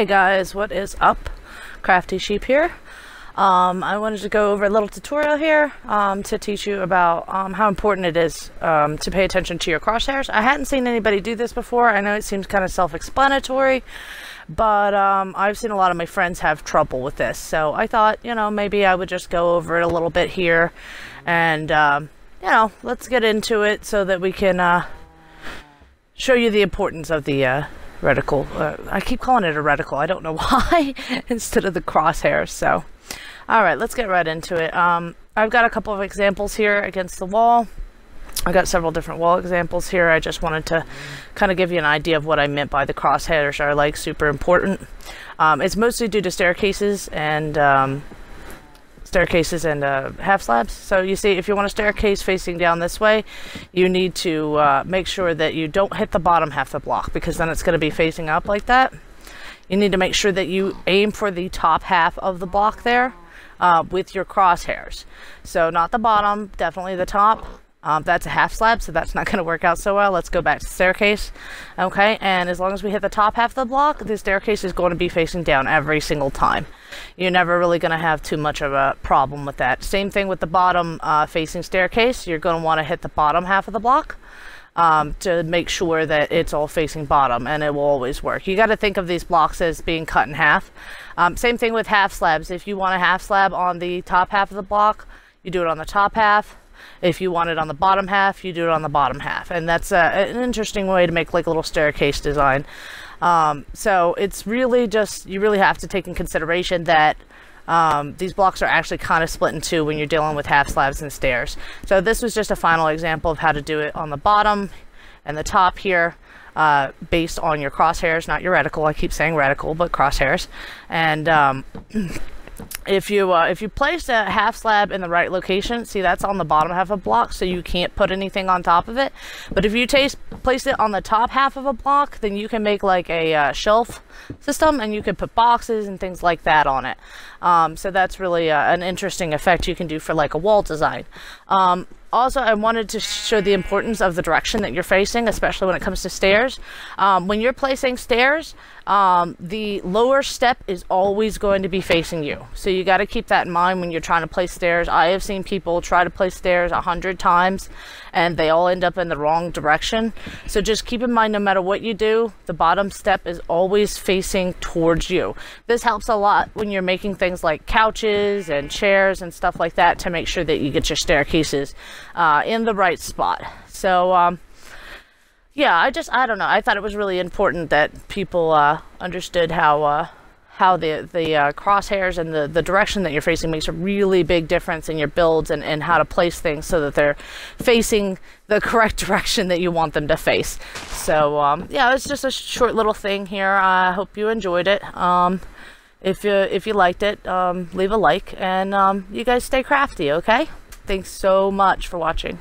Hey guys, what is up? Crafty Sheep here. I wanted to go over a little tutorial here to teach you about how important it is to pay attention to your crosshairs. I hadn't seen anybody do this before. I know it seems kind of self-explanatory, but I've seen a lot of my friends have trouble with this. So I thought, you know, maybe I would just go over it a little bit here and, you know, let's get into it so that we can show you the importance of the reticle. I keep calling it a reticle. I don't know why instead of the crosshairs. So, all right, let's get right into it. I've got a couple of examples here against the wall. I've got several different wall examples here. I just wanted to kind of give you an idea of what I meant by the crosshairs are like super important. It's mostly due to staircases and half slabs. So you see, if you want a staircase facing down this way, you need to make sure that you don't hit the bottom half of the block, because then it's going to be facing up like that. You need to make sure that you aim for the top half of the block there with your crosshairs. So not the bottom, definitely the top. That's a half slab, so that's not going to work out so well. Let's go back to staircase. Okay, and as long as we hit the top half of the block, the staircase is going to be facing down every single time. You're never really going to have too much of a problem with that. Same thing with the bottom facing staircase. You're going to want to hit the bottom half of the block to make sure that it's all facing bottom, and it will always work. You got to think of these blocks as being cut in half. Same thing with half slabs. If you want a half slab on the top half of the block, you do it on the top half. If you want it on the bottom half, you do it on the bottom half. And that's an interesting way to make like a little staircase design. So it's really just, you really have to take in consideration that these blocks are actually kind of split in two when you're dealing with half slabs and stairs. So this was just a final example of how to do it on the bottom and the top here, based on your crosshairs, not your reticle. I keep saying reticle, but crosshairs. And if you place a half slab in the right location, see, that's on the bottom half of a block, so you can't put anything on top of it. But if you place it on the top half of a block, then you can make like a shelf system, and you can put boxes and things like that on it. So that's really an interesting effect you can do for like a wall design. Also, I wanted to show the importance of the direction that you're facing, especially when it comes to stairs. When you're placing stairs, the lower step is always going to be facing you. So you got to keep that in mind when you're trying to place stairs. I have seen people try to place stairs 100 times and they all end up in the wrong direction. So just keep in mind, no matter what you do, the bottom step is always facing towards you. This helps a lot when you're making things like couches and chairs and stuff like that, to make sure that you get your staircases in the right spot. So yeah, I don't know, I thought it was really important that people understood how the crosshairs and the direction that you're facing makes a really big difference in your builds, and how to place things so that they're facing the correct direction that you want them to face. So yeah, it's just a short little thing here. I hope you enjoyed it. If you liked it, leave a like, and you guys stay crafty, okay? Thanks so much for watching.